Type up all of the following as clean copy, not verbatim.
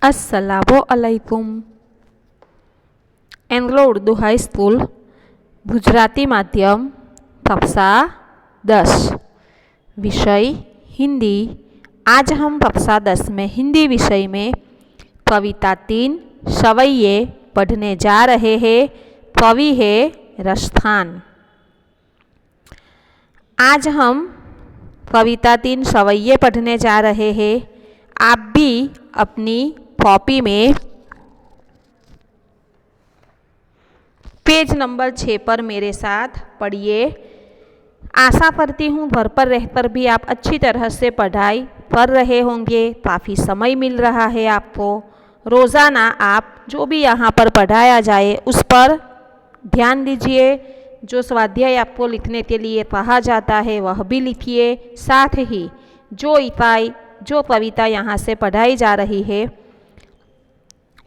अस्सलामुअलैकुम। Anglo Urdu high school Gujarati माध्यम कक्षा 10 विषय हिंदी। आज हम कक्षा 10 में हिंदी विषय में कविता 3 सवैये पढ़ने जा रहे हैं। कवि है रस्थान। आज हम कविता 3 सवैये पढ़ने जा रहे हैं। आप भी अपनी कॉपी में पेज नंबर 6 पर मेरे साथ पढ़िए। आशा करती हूँ घर पर रहकर भी आप अच्छी तरह से पढ़ाई कर रहे होंगे। काफ़ी समय मिल रहा है आपको। रोज़ाना आप जो भी यहाँ पर पढ़ाया जाए उस पर ध्यान दीजिए। जो स्वाध्याय आपको लिखने के लिए कहा जाता है वह भी लिखिए। साथ ही जो इकाई जो कविता यहाँ से पढ़ाई जा रही है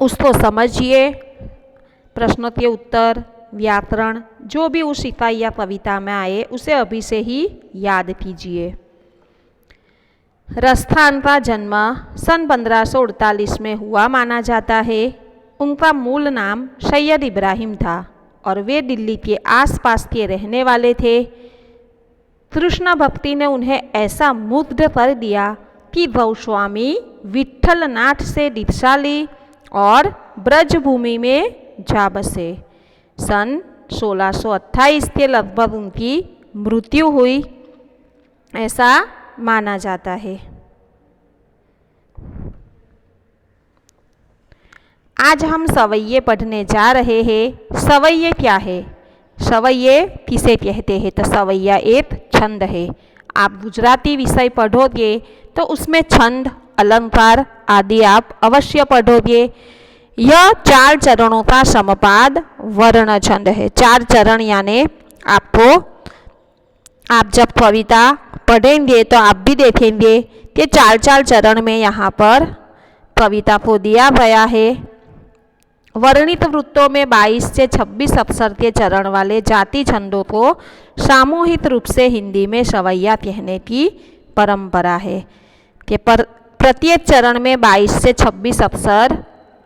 उसको समझिए। प्रश्नों के उत्तर, व्याकरण जो भी उस इकाई या कविता में आए उसे अभी से ही याद कीजिए। रस्थान का जन्म सन 1548 में हुआ माना जाता है। उनका मूल नाम सैयद इब्राहिम था और वे दिल्ली के आसपास के रहने वाले थे। कृष्ण भक्ति ने उन्हें ऐसा मुग्ध कर दिया कि गोस्वामी विट्ठलनाथ से दीक्षा ली और ब्रजभूमि में जा बसे। सन 1628 के लगभग उनकी मृत्यु हुई ऐसा माना जाता है। आज हम सवैये पढ़ने जा रहे हैं। सवैये क्या है? सवैये किसे कहते हैं? तो सवैया एक छंद है। आप गुजराती विषय पढ़ोगे तो उसमें छंद, अलंकार आदि आप अवश्य पढ़ोगे। यह 4 चरणों का समपाद वर्ण छंद है। 4 चरण यानी आप जब कविता पढ़ेंगे तो आप भी देखेंगे कि 4 चरण में यहाँ पर कविता को दिया गया है। वर्णित वृत्तों में 22 से 26 अक्षर के चरण वाले जाति छंदों को सामूहिक रूप से हिंदी में सवैया कहने की परंपरा है कि प्रत्येक चरण में 22 से 26 अक्षर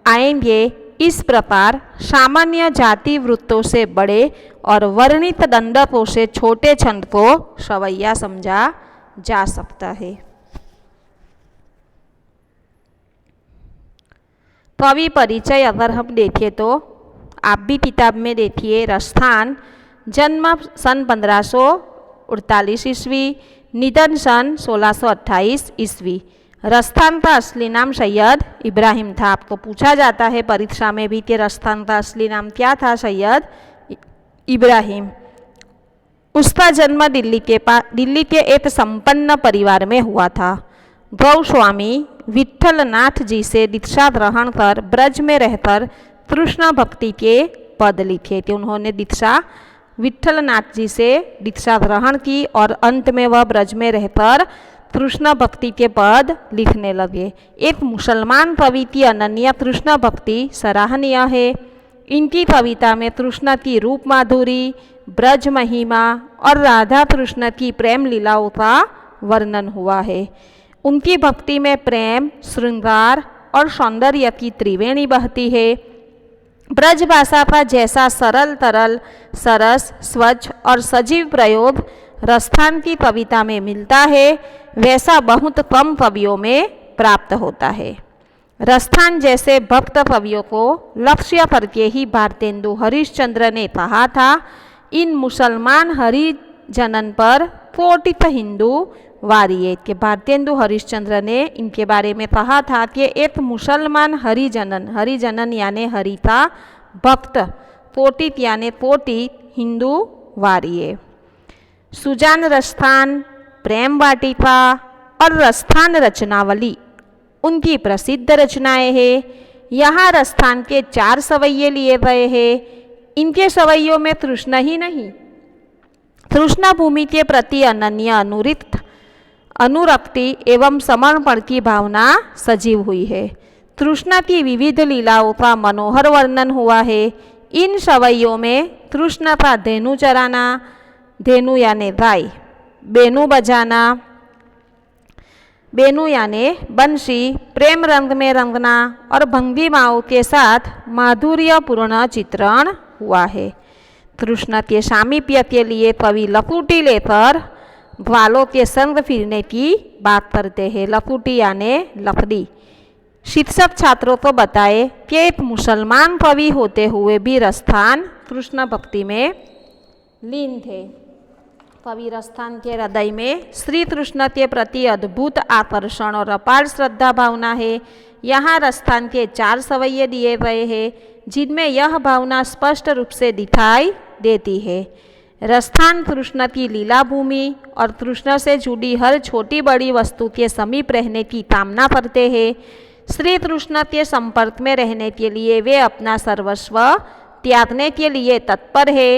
आएंगे। इस प्रकार सामान्य जाति वृत्तों से बड़े और वर्णित दंडकों से छोटे छंद को सवैया समझा जा सकता है। कवि परिचय अगर हम देखें तो आप भी किताब में देखिए। रस्थान जन्म सन 1548 ईस्वी, निधन सन 1628 ईस्वी। रस्थान का असली नाम सैयद इब्राहिम था। आपको पूछा जाता है परीक्षा में भी कि रस्थान का असली नाम क्या था? सैयद इब्राहिम। उसका जन्म दिल्ली के एक संपन्न परिवार में हुआ था। गोस्वामी विट्ठलनाथ जी से दीक्षा ग्रहण कर ब्रज में रहकर कृष्ण भक्ति के पद लिखे थे। उन्होंने विट्ठलनाथ जी से दीक्षा ग्रहण की और अंत में वह ब्रज में रहकर कृष्ण भक्ति के पद लिखने लगे। एक मुसलमान कवि की अनन्य कृष्ण भक्ति सराहनीय है। इनकी कविता में कृष्ण की रूप माधुरी, ब्रज महिमा और राधा कृष्ण की प्रेम लीलाओं का वर्णन हुआ है। उनकी भक्ति में प्रेम, श्रृंगार और सौंदर्य की त्रिवेणी बहती है। ब्रज भाषा का जैसा सरल, तरल, सरस, स्वच्छ और सजीव प्रयोग रस्थान की कविता में मिलता है वैसा बहुत कम कवियों में प्राप्त होता है। रस्थान जैसे भक्त कवियों को लक्ष्य करके ही भारतेंदु हरिश्चंद्र ने कहा था, इन मुसलमान हरिजनन पर कोटित हिंदू वारिये। के भारतेंदु हरिश्चंद्र ने इनके बारे में कहा था कि एक मुसलमान हरिजनन यानी हरि का भक्त, कोटित यानी कोटित हिंदू वारिये। सुजान रस्थान, प्रेम वाटिका और रस्थान रचनावली उनकी प्रसिद्ध रचनाएं हैं। यहाँ रस्थान के 4 सवैये लिए गए हैं। इनके सवैयों में कृष्ण ही नहीं, कृष्ण भूमि के प्रति अनन्य अनुरक्ति एवं समर्पण की भावना सजीव हुई है। कृष्ण की विविध लीलाओं का मनोहर वर्णन हुआ है। इन सवैयों में कृष्ण का धेनु चराना, धेनु यानी गाय, बेनू बजाना, बेनू यानी बंशी प्रेम रंग में रंगना और भंगिमाओं के साथ माधुर्यपूर्ण चित्रण हुआ है। तृष्णा के सामीप्य के लिए कवि लकुटी लेकर ग्वालों के संग फिरने की बात करते हैं। लकुटी यानी लकड़ी। शिक्षक छात्रों को बताए कि एक मुसलमान कवि होते हुए भी रस्थान कृष्ण भक्ति में लीन थे। कवि रस्थान के हृदय में श्री कृष्ण के प्रति अद्भुत आकर्षण और अपार श्रद्धा भावना है। यहाँ रस्थान के 4 सवैये दिए गए हैं जिनमें यह भावना स्पष्ट रूप से दिखाई देती है। रस्थान कृष्ण की लीला भूमि और कृष्ण से जुड़ी हर छोटी बड़ी वस्तु के समीप रहने की कामना करते हैं। श्री कृष्ण के संपर्क में रहने के लिए वे अपना सर्वस्व त्यागने के लिए तत्पर है।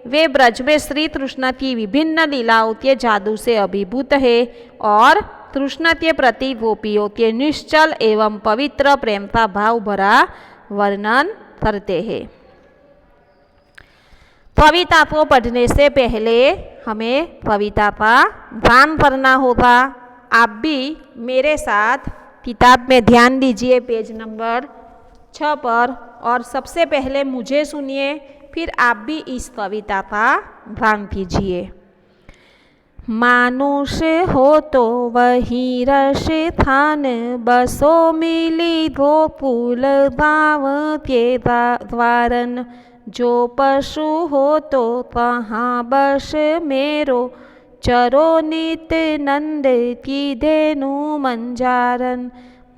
वे ब्रज में श्री कृष्ण की विभिन्न लीलाओं के जादू से अभिभूत है और कृष्ण के प्रति गोपियों के निश्चल एवं पवित्र प्रेम का भाव भरा वर्णन करते हैं। कविता को पढ़ने से पहले हमें कविता का गान करना होगा। आप भी मेरे साथ किताब में ध्यान दीजिए पेज नंबर 6 पर और सबसे पहले मुझे सुनिए, फिर आप भी इस कविता का गान कीजिए। मानुष हो तो वही रस थान, बसो मिली गोकुल गाँव के द्वारन। जो पशु हो तो कहाँ बस मेरो, चरो नित नंद की धेनु मंजारन।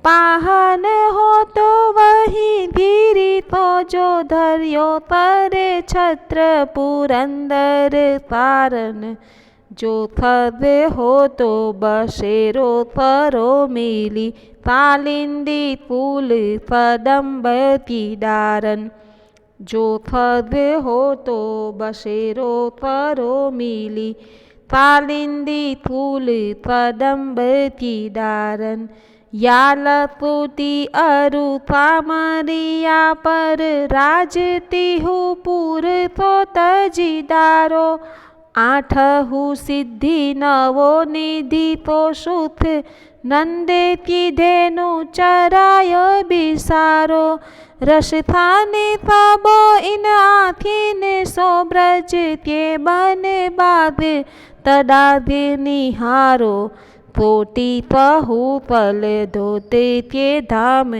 पाहन हो तो वही गिरी तो जो धर्यो करे छत्र पुरंदर तारन। जो खद हो तो बसेरो करो मिली, कालिंदी फूल कदम्ब की डारन। जो खद हो तो बसेरो करो मिली, कालिंदी फूल कदम्ब की डारन। या लकुटी अरु कामरिया पर, राजती हूँ पूर तो तजीदारो। आठहु सिद्धि नवो निधि तो सुख, नंद की धेनु चराय बिसारो। रसथाने तबो इन आँखिन सो, ब्रज के बन बाग तडागे निहारो। कोटि पहु पल धोते के धाम,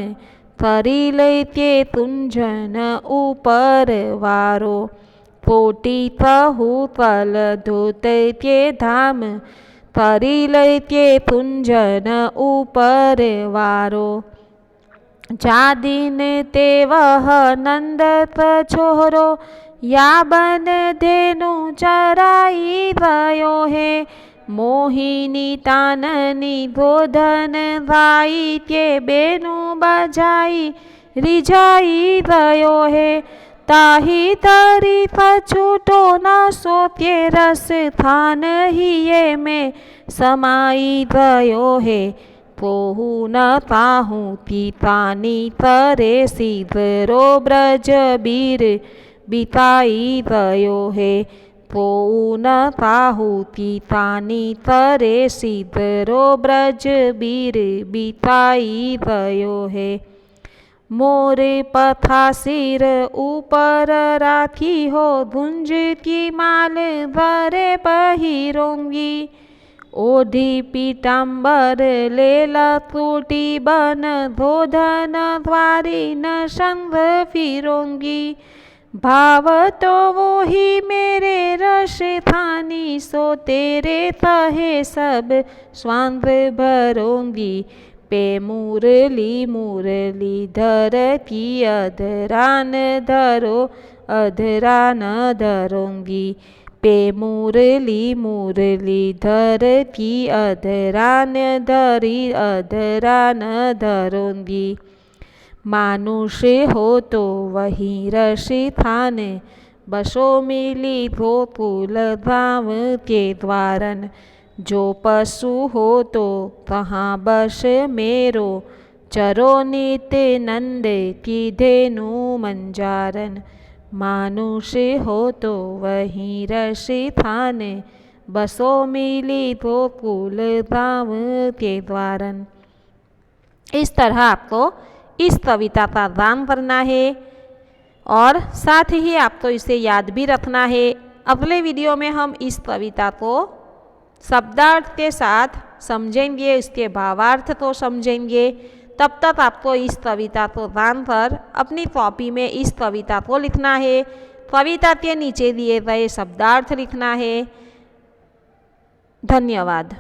करी लेते कुंजन ऊपर वारो। कोटि पहु पल धोते के धाम, करी लेते कुंजन ऊपर वारो। जा दिन ते वह नंदत छोरो, या बन धेनु चराई गयो है। मोहिनी ताननी गोधन गाई के, बेनु बजाई रिझाई गयो है। ताही तरी छूटो न सोते, रस थान हिये में समाई गयो है। पोहु न ताहू की तानी करे, सीधरो ब्रज बीर बिताई गयो है। पोहु न ताहू की तानी करे, सीधरो ब्रज बीर बिताई गयो है। मोरे पथा सिर ऊपर राखी हो, गुंज की माल भरे पहिरोंगी। ओढ़ी पीताम्बर ले लकुटी बन, धोधन द्वारी न संग फिरोंगी। भाव तो वो ही मेरे रस थानी, सो तेरे तहे सब स्वांग भरोंगी। पे मुरली मुरली धर की अधरान धरो, अधरान धरोंगी। पे मुरली मुरली धर की अधरान धरी, अधरान धरोंगी। मानुष हो तो वही रस थान, बसो मिली गोकुल गाँव के द्वारन। जो पशु हो तो कहाँ बस मेरो, चरो नित नंद की धेनु मंजारन। मानुष हो तो वही रस थान, बसो मिली तो कुल धाम के द्वारन। इस तरह आपको इस कविता का गान करना है और साथ ही आपको इसे याद भी रखना है। अगले वीडियो में हम इस कविता को शब्दार्थ के साथ समझेंगे, इसके भावार्थ को समझेंगे। तब तक आपको इस कविता को गान कर अपनी कॉपी में इस कविता को लिखना है। कविता के नीचे दिए गए शब्दार्थ लिखना है। धन्यवाद।